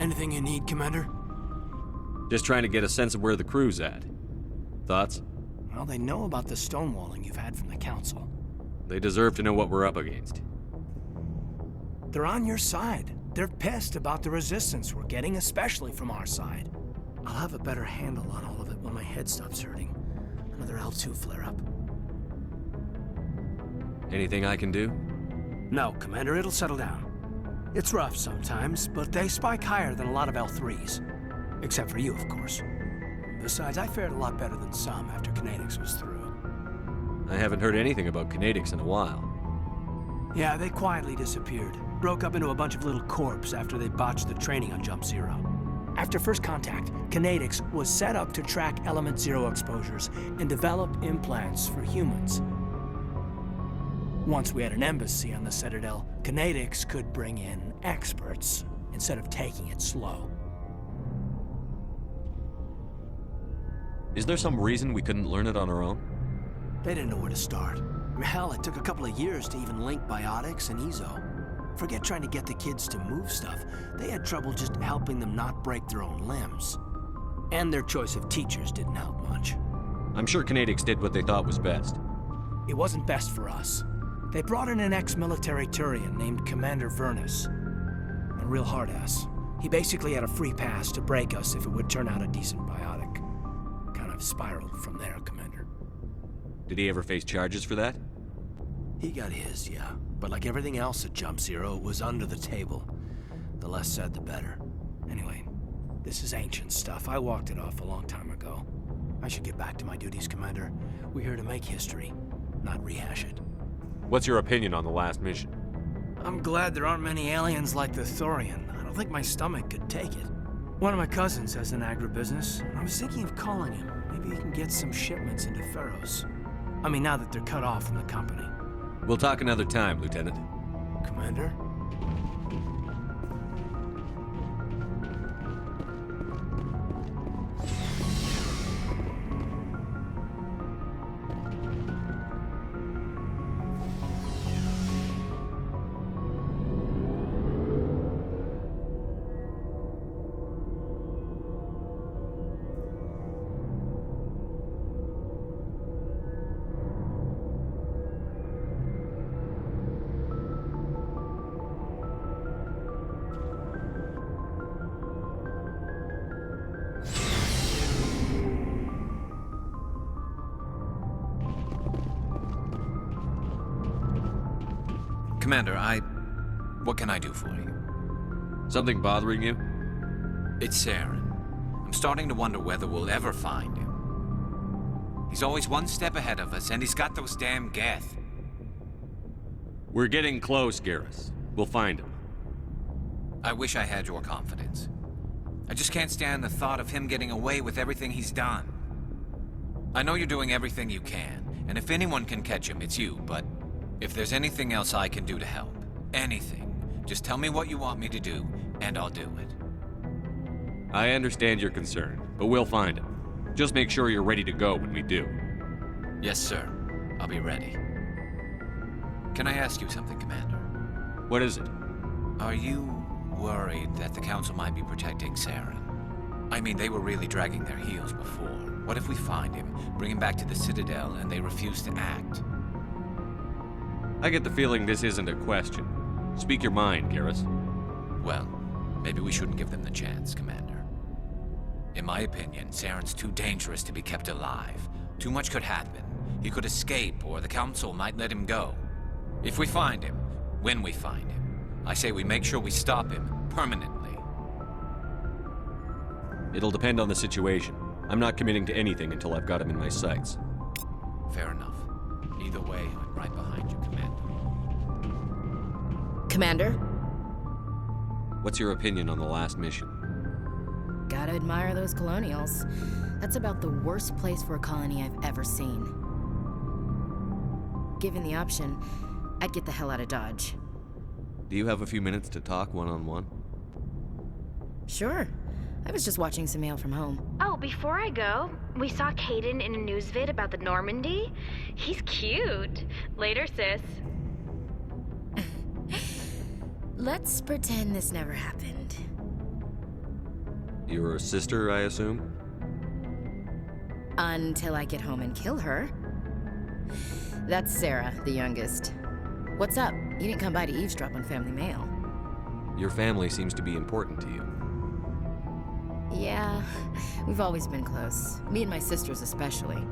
Anything you need, Commander? Just trying to get a sense of where the crew's at. Thoughts? Well, they know about the stonewalling you've had from the Council. They deserve to know what we're up against. They're on your side. They're pissed about the resistance we're getting, especially from our side. I'll have a better handle on all of it when my head stops hurting. Another L2 flare-up. Anything I can do? No, Commander, it'll settle down. It's rough sometimes, but they spike higher than a lot of L3s. Except for you, of course. Besides, I fared a lot better than some after Kinetics was through. I haven't heard anything about Kinetics in a while. Yeah, they quietly disappeared. Broke up into a bunch of little corps after they botched the training on Jump Zero. After first contact, Kinetics was set up to track Element Zero exposures and develop implants for humans. Once we had an embassy on the Citadel, Kinetics could bring in experts instead of taking it slow. Is there some reason we couldn't learn it on our own? They didn't know where to start. Hell, it took a couple of years to even link biotics and EZO. Forget trying to get the kids to move stuff. They had trouble just helping them not break their own limbs. And their choice of teachers didn't help much. I'm sure Kinetics did what they thought was best. It wasn't best for us. They brought in an ex-military Turian named Commander Vernus. A real hard-ass. He basically had a free pass to break us if it would turn out a decent biotic. Kind of spiraled from there, Commander. Did he ever face charges for that? He got his, yeah. But like everything else at Jump Zero, it was under the table. The less said, the better. Anyway, this is ancient stuff. I walked it off a long time ago. I should get back to my duties, Commander. We're here to make history, not rehash it. What's your opinion on the last mission? I'm glad there aren't many aliens like the Thorian. I don't think my stomach could take it. One of my cousins has an agribusiness, and I was thinking of calling him. Maybe he can get some shipments into Pharos. I mean, now that they're cut off from the company. We'll talk another time, Lieutenant. Commander? Commander, what can I do for you? Something bothering you? It's Saren. I'm starting to wonder whether we'll ever find him. He's always one step ahead of us, and he's got those damn Geth. We're getting close, Garrus. We'll find him. I wish I had your confidence. I just can't stand the thought of him getting away with everything he's done. I know you're doing everything you can, and if anyone can catch him, it's you, but if there's anything else I can do to help, anything, just tell me what you want me to do, and I'll do it. I understand your concern, but we'll find him. Just make sure you're ready to go when we do. Yes, sir. I'll be ready. Can I ask you something, Commander? What is it? Are you worried that the Council might be protecting Saren? I mean, they were really dragging their heels before. What if we find him, bring him back to the Citadel, and they refuse to act? I get the feeling this isn't a question. Speak your mind, Garrus. Well, maybe we shouldn't give them the chance, Commander. In my opinion, Saren's too dangerous to be kept alive. Too much could happen. He could escape, or the Council might let him go. If we find him, when we find him, I say we make sure we stop him permanently. It'll depend on the situation. I'm not committing to anything until I've got him in my sights. Fair enough. Either way, I'm right behind you, Commander. Commander? What's your opinion on the last mission? Gotta admire those colonials. That's about the worst place for a colony I've ever seen. Given the option, I'd get the hell out of Dodge. Do you have a few minutes to talk one-on-one? Sure. I was just watching some mail from home. Oh, before I go, we saw Caden in a news vid about the Normandy. He's cute. Later, sis. Let's pretend this never happened. Your sister, I assume? Until I get home and kill her. That's Sarah, the youngest. What's up? You didn't come by to eavesdrop on family mail. Your family seems to be important to you. Yeah, we've always been close. Me and my sisters especially.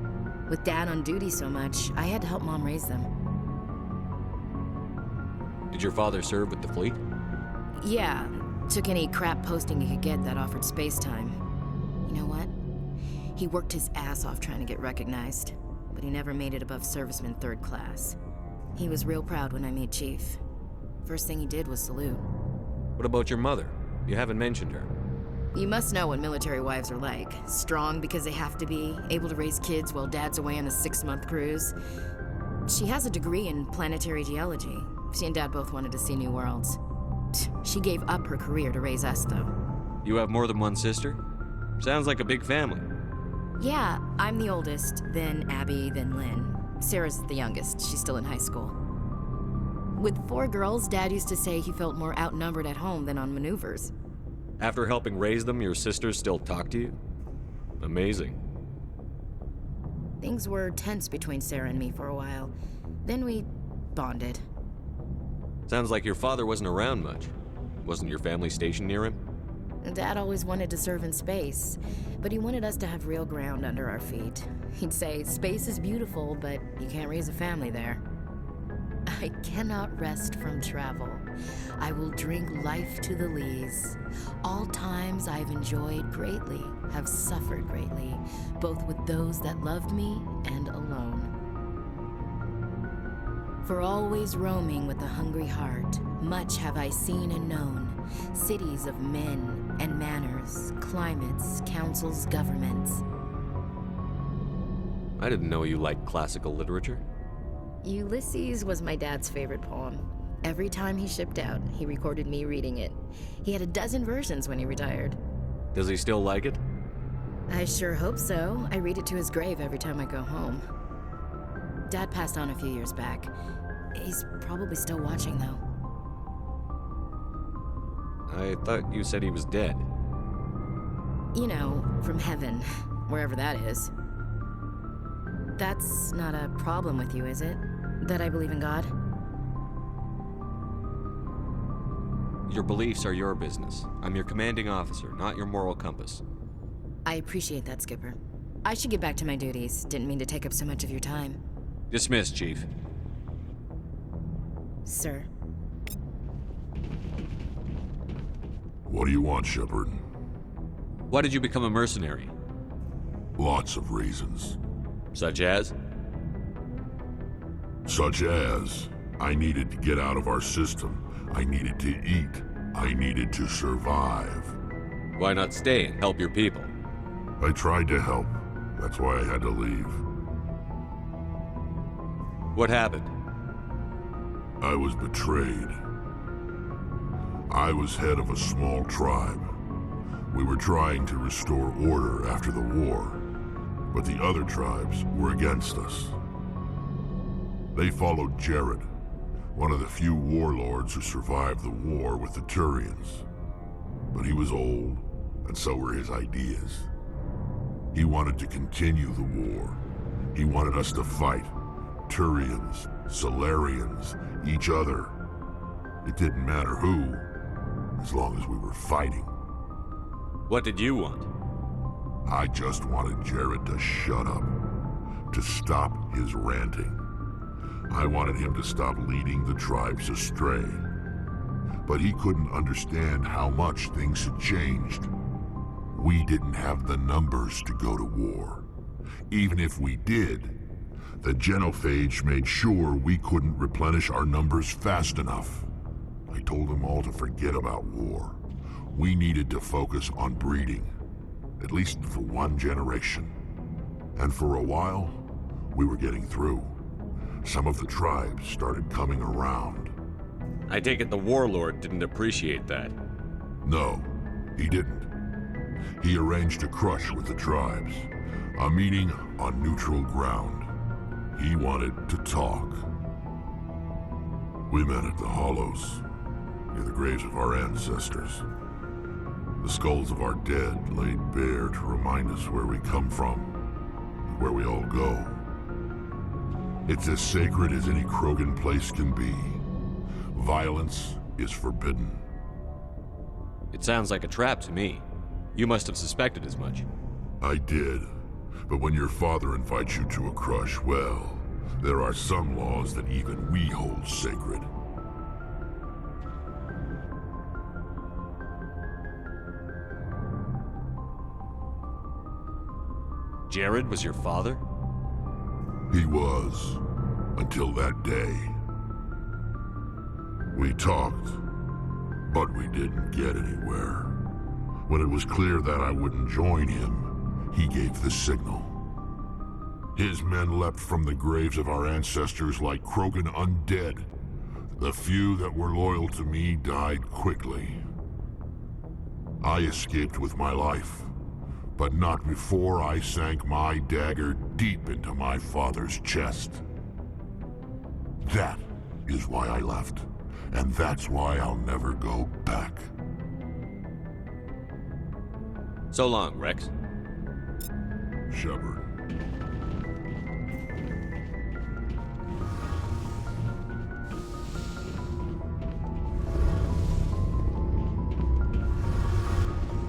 With Dad on duty so much, I had to help Mom raise them. Did your father serve with the fleet? Yeah, took any crap posting he could get that offered space time. You know what? He worked his ass off trying to get recognized, but he never made it above serviceman 3rd class. He was real proud when I made chief. First thing he did was salute. What about your mother? You haven't mentioned her. You must know what military wives are like. Strong because they have to be, able to raise kids while Dad's away on a 6-month cruise. She has a degree in planetary geology. She and Dad both wanted to see new worlds. She gave up her career to raise us, though. You have more than one sister? Sounds like a big family. Yeah, I'm the oldest, then Abby, then Lynn. Sarah's the youngest. She's still in high school. With 4 girls, Dad used to say he felt more outnumbered at home than on maneuvers. After helping raise them, your sisters still talk to you? Amazing. Things were tense between Sarah and me for a while. Then we bonded. Sounds like your father wasn't around much. Wasn't your family stationed near him? Dad always wanted to serve in space, but he wanted us to have real ground under our feet. He'd say, space is beautiful, but you can't raise a family there. I cannot rest from travel. I will drink life to the lees. All times I've enjoyed greatly, have suffered greatly, both with those that loved me and alone. For always roaming with a hungry heart, much have I seen and known, cities of men and manners, climates, councils, governments. I didn't know you liked classical literature. Ulysses was my dad's favorite poem. Every time he shipped out, he recorded me reading it. He had a dozen versions when he retired. Does he still like it? I sure hope so. I read it to his grave every time I go home. Dad passed on a few years back. He's probably still watching, though. I thought you said he was dead. You know, from heaven, wherever that is. That's not a problem with you, is it? That I believe in God? Your beliefs are your business. I'm your commanding officer, not your moral compass. I appreciate that, Skipper. I should get back to my duties. Didn't mean to take up so much of your time. Dismissed, Chief. Sir. What do you want, Shepard? Why did you become a mercenary? Lots of reasons. Such as? Such as, I needed to get out of our system. I needed to eat. I needed to survive. Why not stay and help your people? I tried to help. That's why I had to leave. What happened? I was betrayed. I was head of a small tribe. We were trying to restore order after the war, but the other tribes were against us. They followed Jared, one of the few warlords who survived the war with the Turians. But he was old, and so were his ideas. He wanted to continue the war. He wanted us to fight. Turians, Solarians, each other. It didn't matter who, as long as we were fighting. What did you want? I just wanted Jared to shut up, to stop his ranting. I wanted him to stop leading the tribes astray. But he couldn't understand how much things had changed. We didn't have the numbers to go to war. Even if we did, the genophage made sure we couldn't replenish our numbers fast enough. I told them all to forget about war. We needed to focus on breeding, at least for one generation. And for a while, we were getting through. Some of the tribes started coming around. I take it the warlord didn't appreciate that. No, he didn't. He arranged a crush with the tribes, a meeting on neutral ground. He wanted to talk. We met at the Hollows, near the graves of our ancestors. The skulls of our dead laid bare to remind us where we come from, and where we all go. It's as sacred as any Krogan place can be. Violence is forbidden. It sounds like a trap to me. You must have suspected as much. I did. But when your father invites you to a crush, well, there are some laws that even we hold sacred. Jared was your father? He was, until that day. We talked, but we didn't get anywhere. When it was clear that I wouldn't join him, he gave the signal. His men leapt from the graves of our ancestors like Krogan undead. The few that were loyal to me died quickly. I escaped with my life, but not before I sank my dagger deep into my father's chest. That is why I left, and that's why I'll never go back. So long, Rex. Shepard.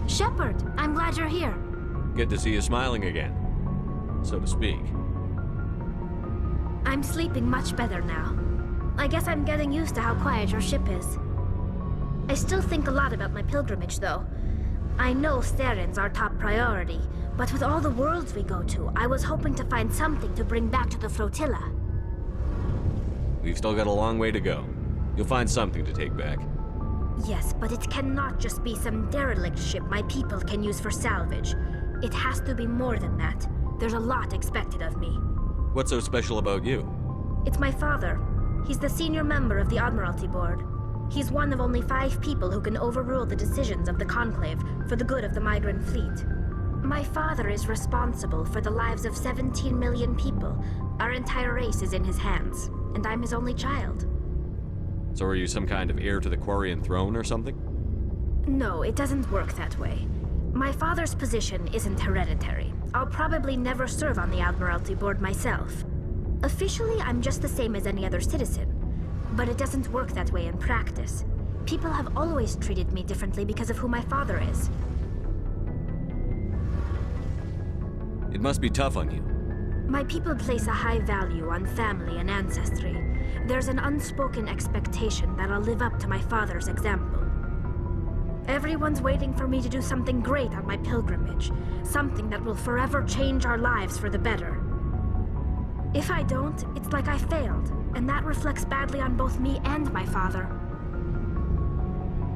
Shepard, I'm glad you're here. Good to see you smiling again, so to speak. I'm sleeping much better now. I guess I'm getting used to how quiet your ship is. I still think a lot about my pilgrimage, though. I know Theron's our top priority, but with all the worlds we go to, I was hoping to find something to bring back to the flotilla. We've still got a long way to go. You'll find something to take back. Yes, but it cannot just be some derelict ship my people can use for salvage. It has to be more than that. There's a lot expected of me. What's so special about you? It's my father. He's the senior member of the Admiralty Board. He's one of only 5 people who can overrule the decisions of the Conclave for the good of the migrant fleet. My father is responsible for the lives of 17 million people. Our entire race is in his hands, and I'm his only child. So are you some kind of heir to the Quarian throne or something? No, it doesn't work that way. My father's position isn't hereditary. I'll probably never serve on the Admiralty Board myself. Officially, I'm just the same as any other citizen. But it doesn't work that way in practice. People have always treated me differently because of who my father is. It must be tough on you. My people place a high value on family and ancestry. There's an unspoken expectation that I'll live up to my father's example. Everyone's waiting for me to do something great on my pilgrimage, something that will forever change our lives for the better. If I don't, it's like I failed, and that reflects badly on both me and my father.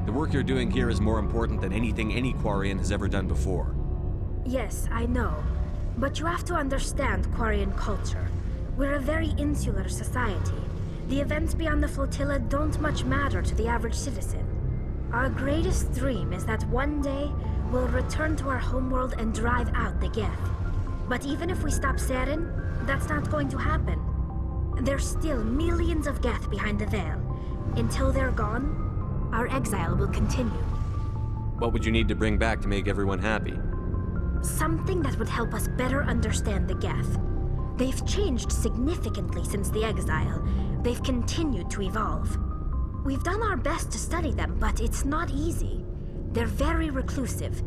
The work you're doing here is more important than anything any Quarian has ever done before. Yes, I know. But you have to understand Quarian culture. We're a very insular society. The events beyond the flotilla don't much matter to the average citizen. Our greatest dream is that one day we'll return to our homeworld and drive out the Geth. But even if we stop Saren, that's not going to happen. There's still millions of Geth behind the veil. Until they're gone, our exile will continue. What would you need to bring back to make everyone happy? Something that would help us better understand the Geth. They've changed significantly since the exile. They've continued to evolve. We've done our best to study them, but it's not easy. They're very reclusive.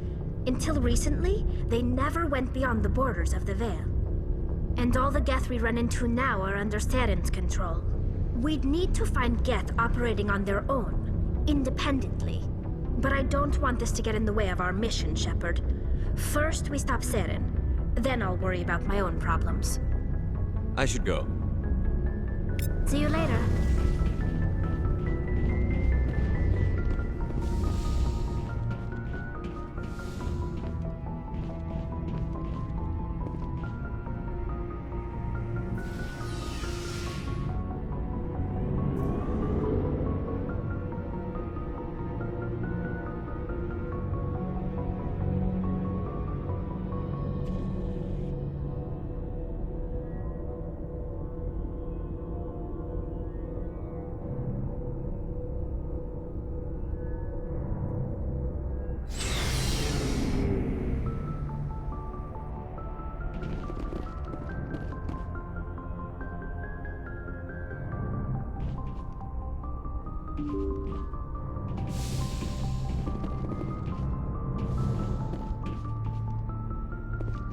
Until recently, they never went beyond the borders of the Veil. And all the Geth we run into now are under Saren's control. We'd need to find Geth operating on their own, independently. But I don't want this to get in the way of our mission, Shepard. First, we stop Saren. Then I'll worry about my own problems. I should go. See you later.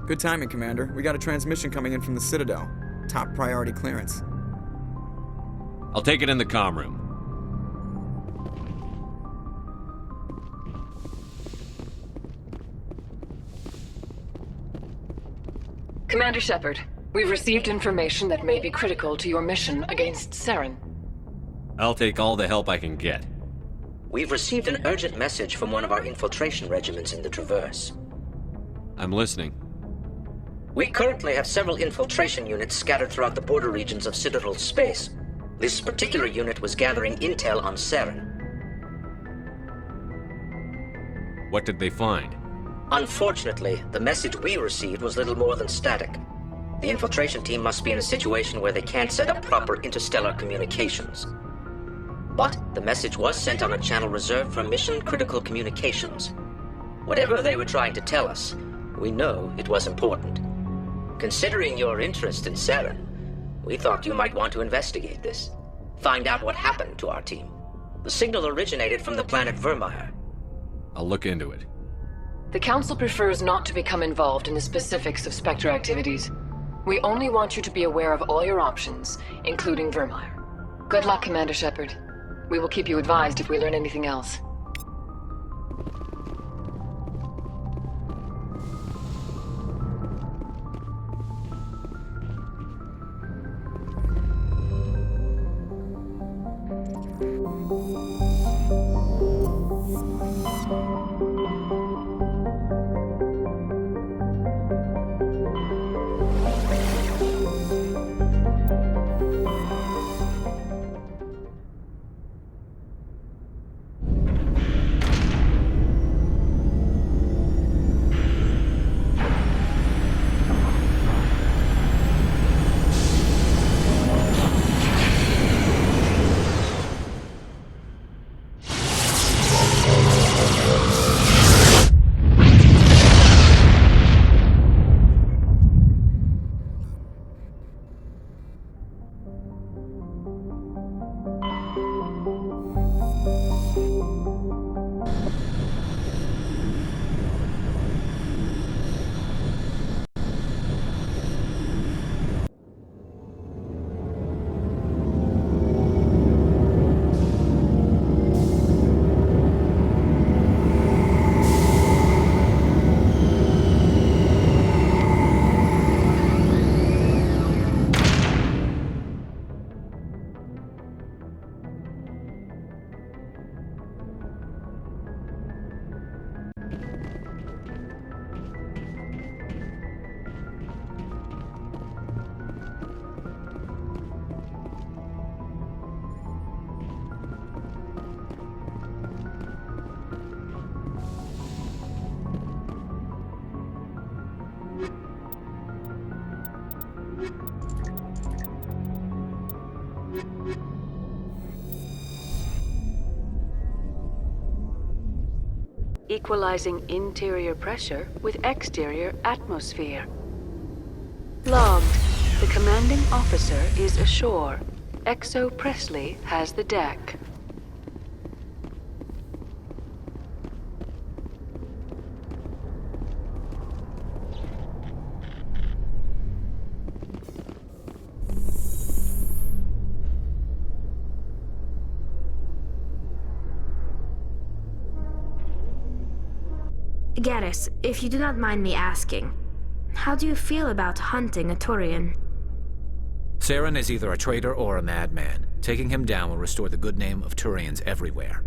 Good timing, Commander. We got a transmission coming in from the Citadel. Top priority clearance. I'll take it in the comm room. Commander Shepard, we've received information that may be critical to your mission against Saren. I'll take all the help I can get. We've received an urgent message from one of our infiltration regiments in the Traverse. I'm listening. We currently have several infiltration units scattered throughout the border regions of Citadel space. This particular unit was gathering intel on Saren. What did they find? Unfortunately, the message we received was little more than static. The infiltration team must be in a situation where they can't set up proper interstellar communications. But the message was sent on a channel reserved for mission-critical communications. Whatever they were trying to tell us, we know it was important. Considering your interest in Saren, we thought you might want to investigate this. Find out what happened to our team. The signal originated from the planet Vermeer. I'll look into it. The Council prefers not to become involved in the specifics of Spectre activities. We only want you to be aware of all your options, including Vermeer. Good luck, Commander Shepard. We will keep you advised if we learn anything else. Equalizing interior pressure with exterior atmosphere. Logged. The commanding officer is ashore. Exo Presley has the deck. Garrus, if you do not mind me asking, how do you feel about hunting a Turian? Saren is either a traitor or a madman. Taking him down will restore the good name of Turians everywhere.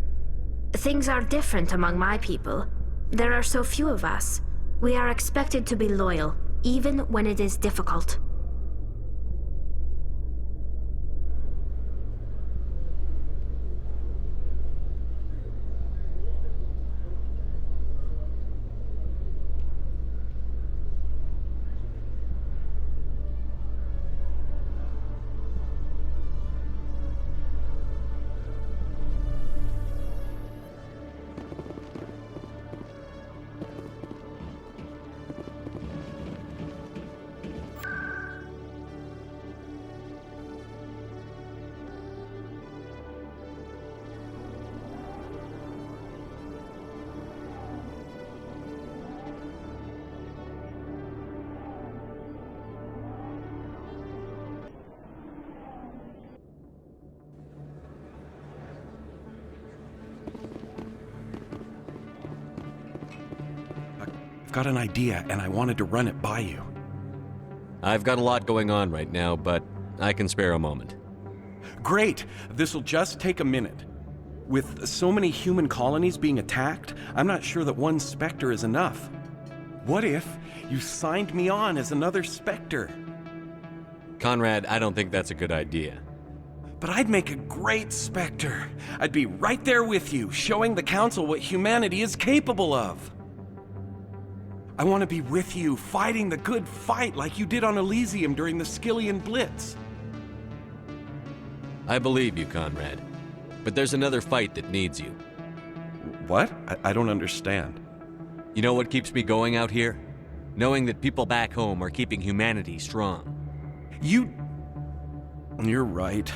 Things are different among my people. There are so few of us. We are expected to be loyal, even when it is difficult. got an idea, and I wanted to run it by you. I've got a lot going on right now, but I can spare a moment. Great! This'll just take a minute. With so many human colonies being attacked, I'm not sure that one Spectre is enough. What if you signed me on as another Spectre? Conrad, I don't think that's a good idea. But I'd make a great Spectre. I'd be right there with you, showing the Council what humanity is capable of. I want to be with you, fighting the good fight like you did on Elysium during the Skillian Blitz. I believe you, Conrad. But there's another fight that needs you. What? I don't understand. You know what keeps me going out here? Knowing that people back home are keeping humanity strong. You're right.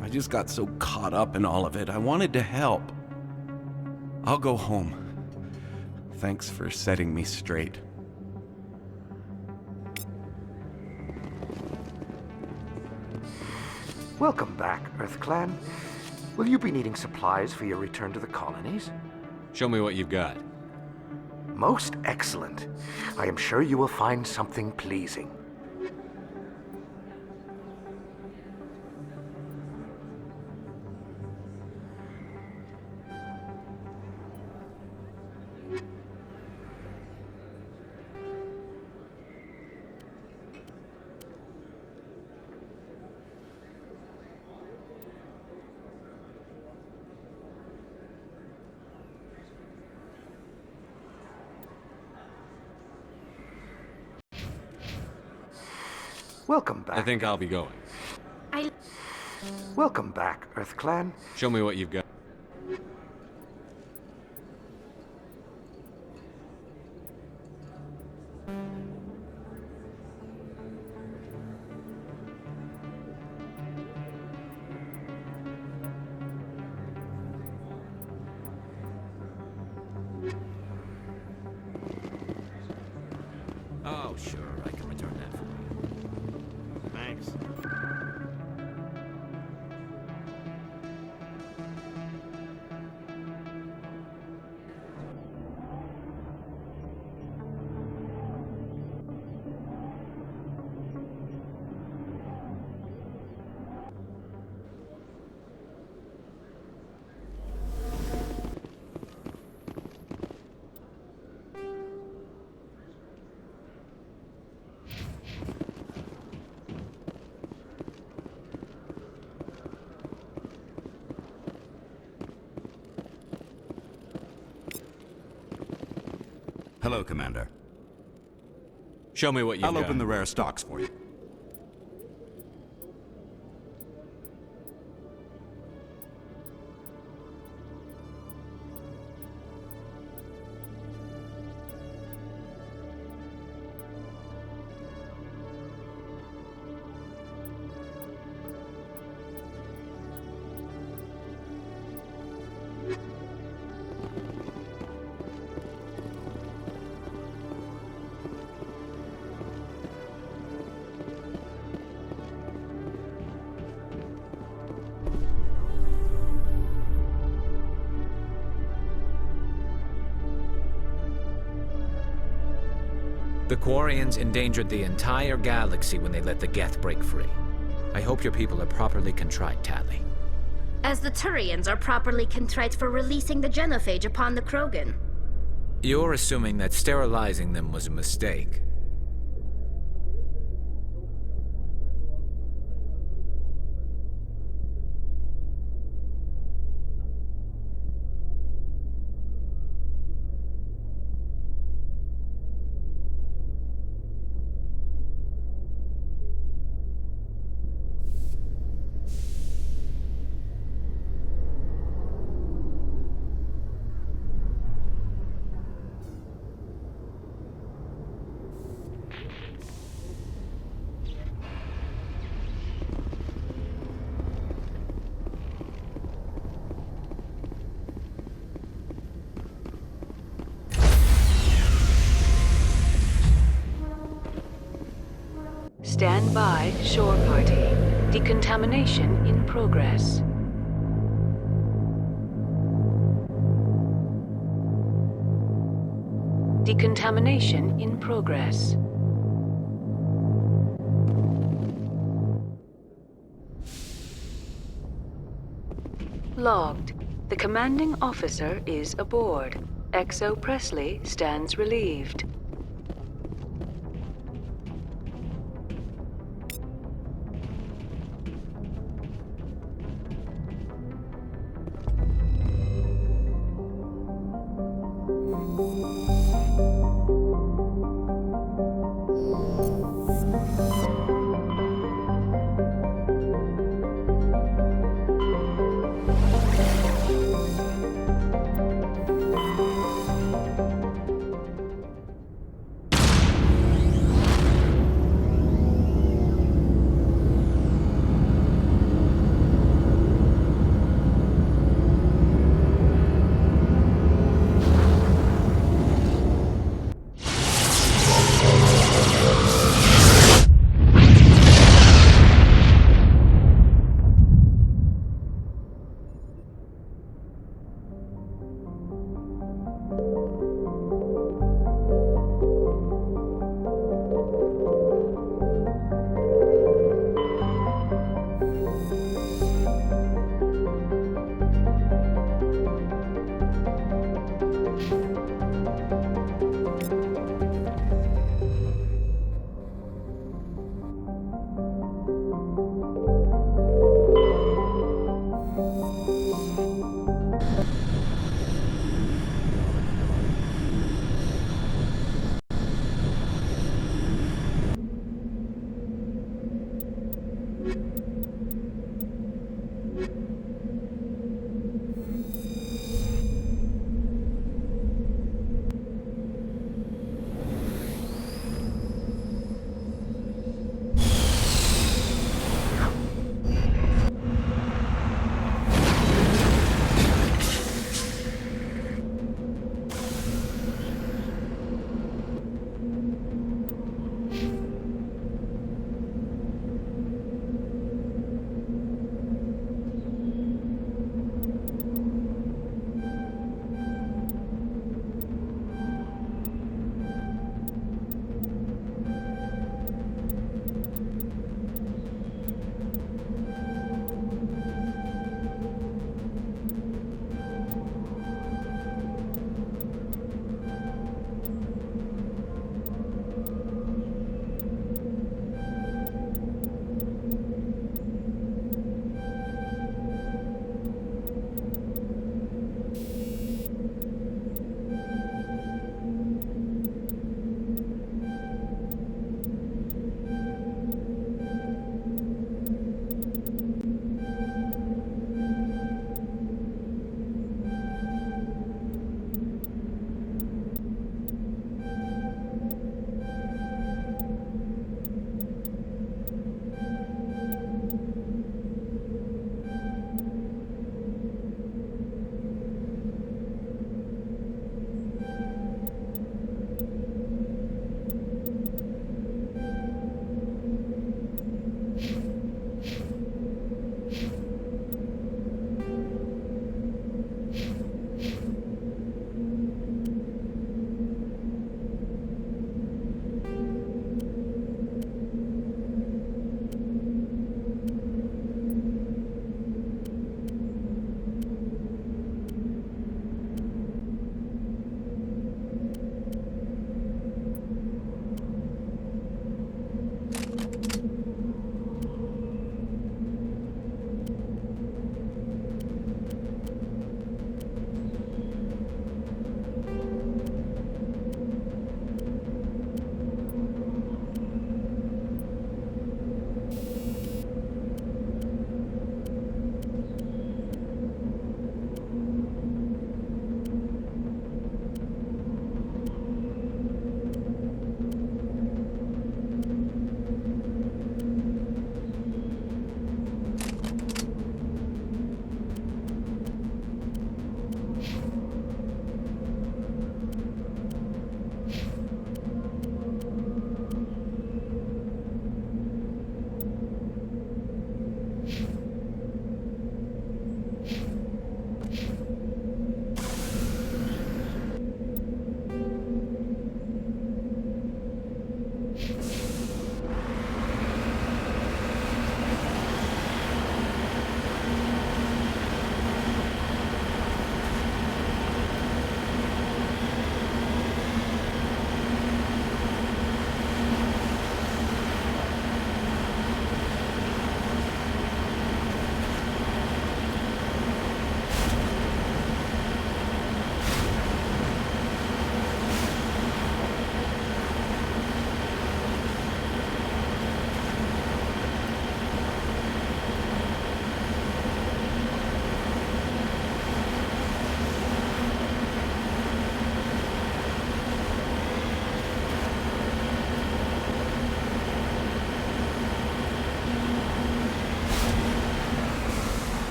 I just got so caught up in all of it. I wanted to help. I'll go home. Thanks for setting me straight. Welcome back, Earth Clan. Will you be needing supplies for your return to the colonies? Show me what you've got. Most excellent. I am sure you will find something pleasing. Welcome back. I think I'll be going. Welcome back, Earth Clan. Show me what you've got. Oh, sure, I can return that for you. Thanks. Hello, Commander. Show me what you've got. I'll open the rare stocks for you. The Quarians endangered the entire galaxy when they let the Geth break free. I hope your people are properly contrite, Tali. As the Turians are properly contrite for releasing the genophage upon the Krogan. You're assuming that sterilizing them was a mistake. Stand by, shore party. Decontamination in progress. Decontamination in progress. Logged. The commanding officer is aboard. XO Presley stands relieved.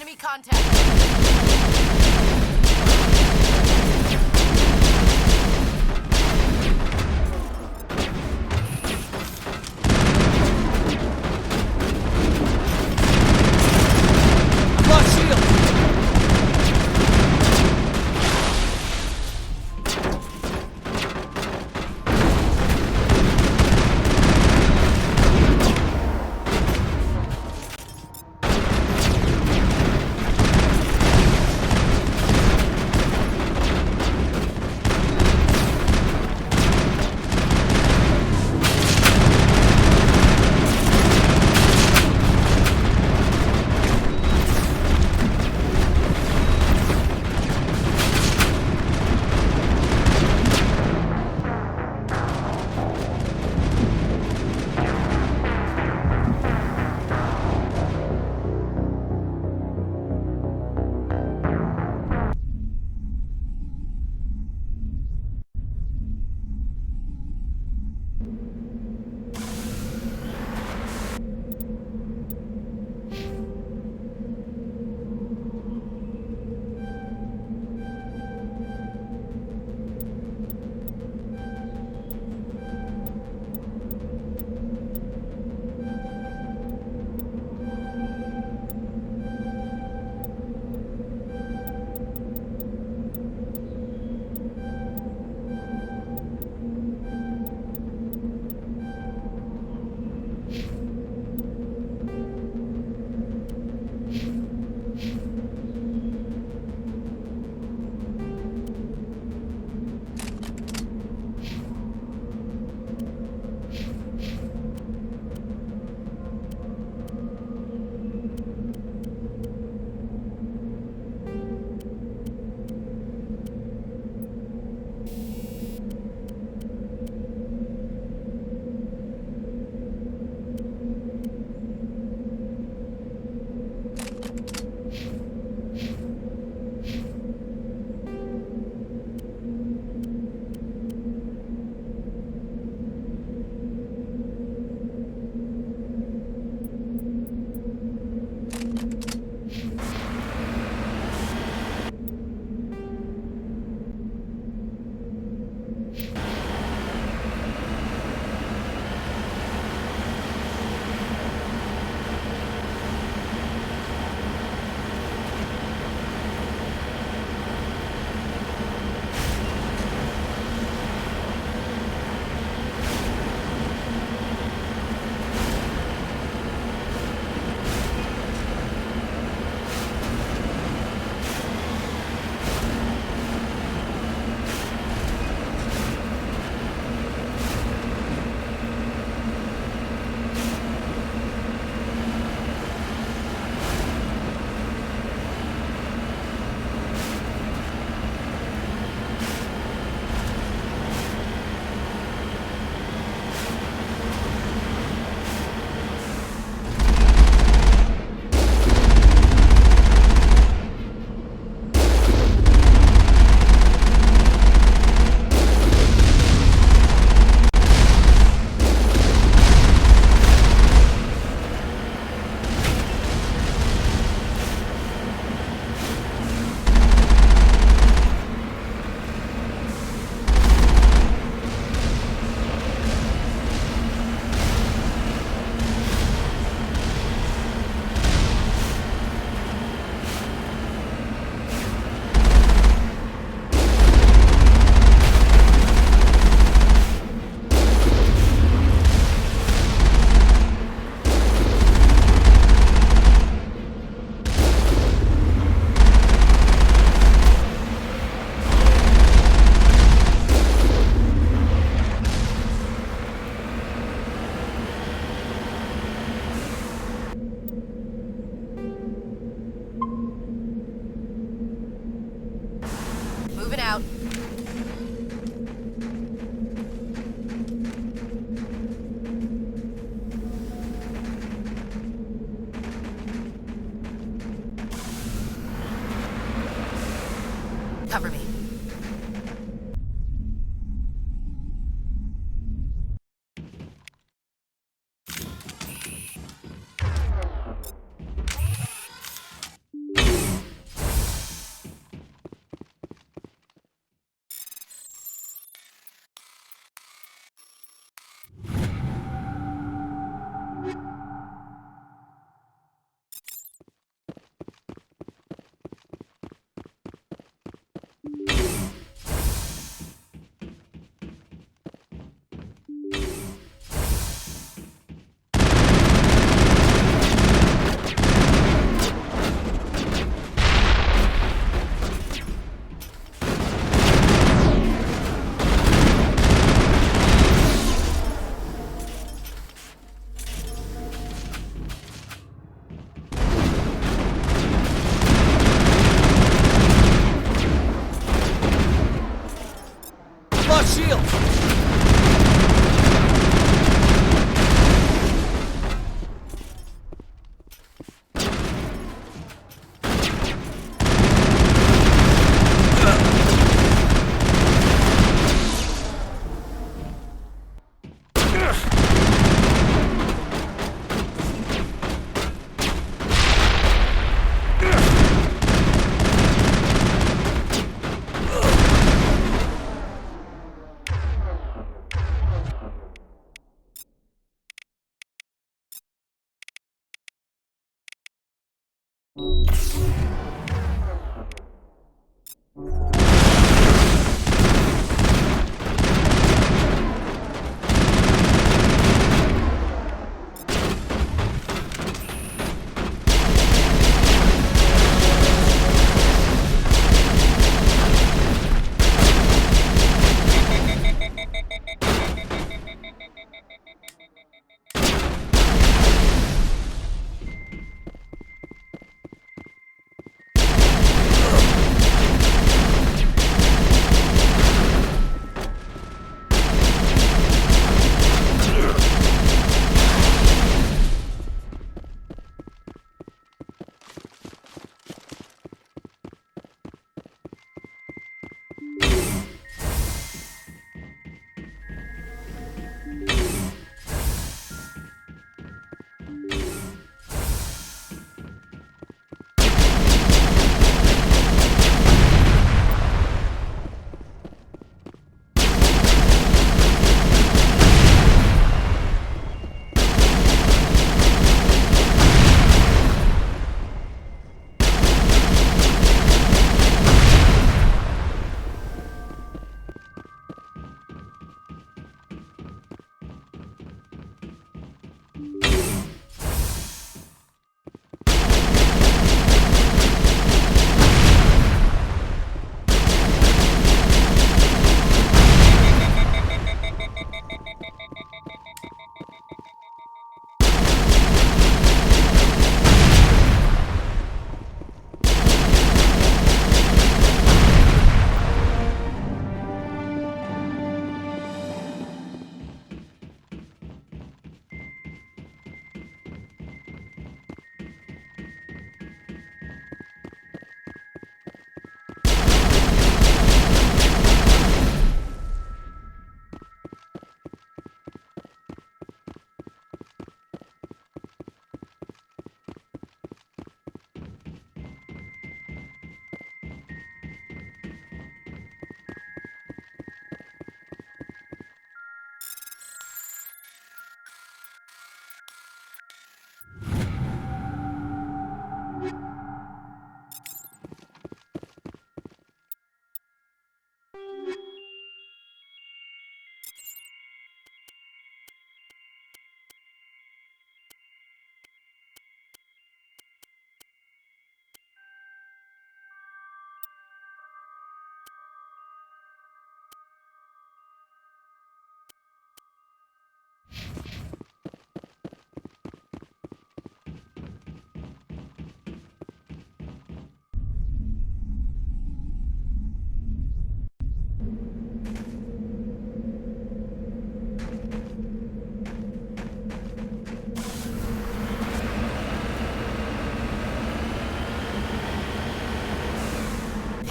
Enemy contact.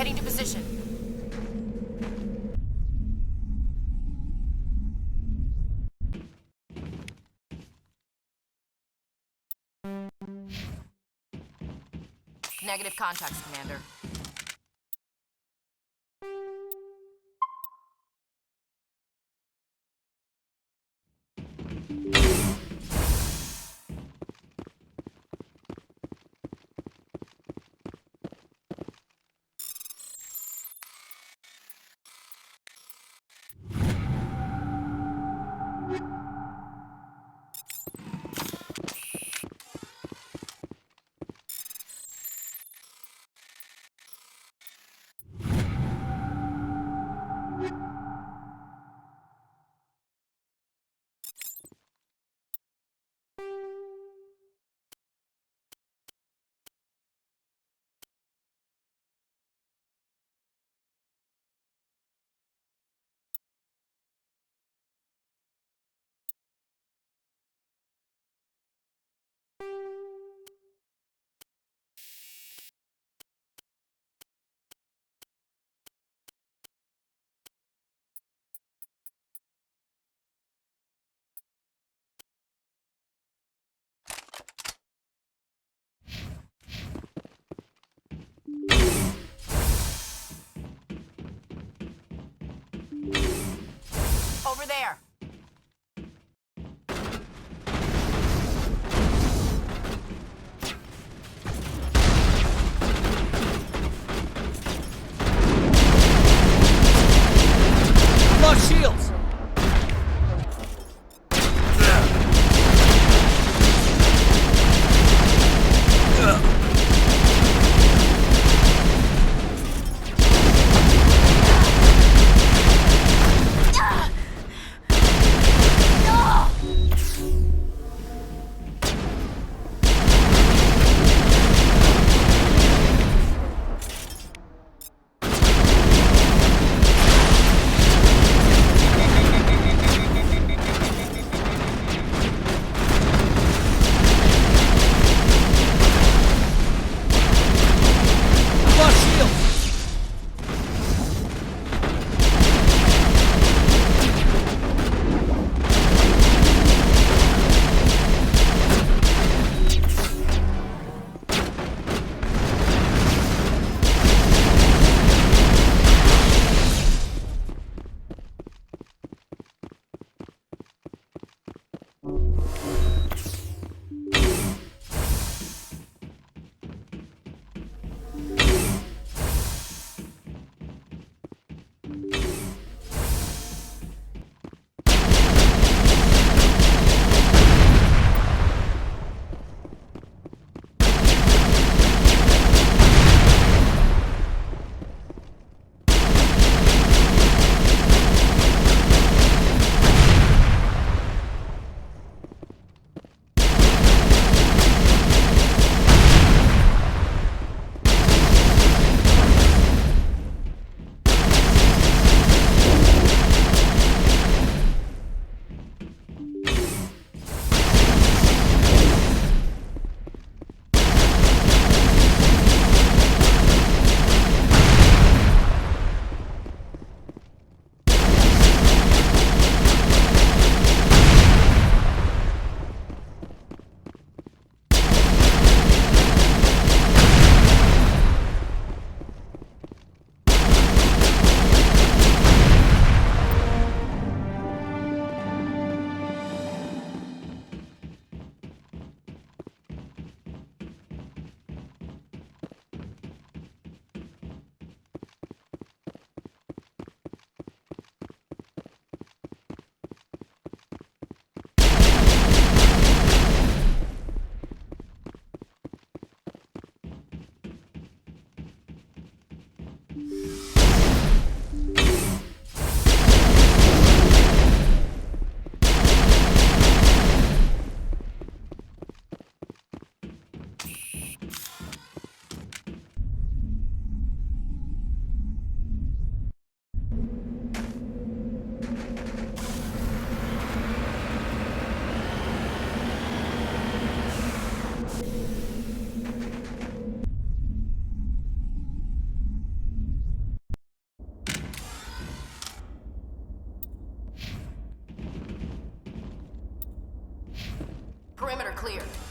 Heading to position. Negative contacts, Commander. Over there. Perimeter clear.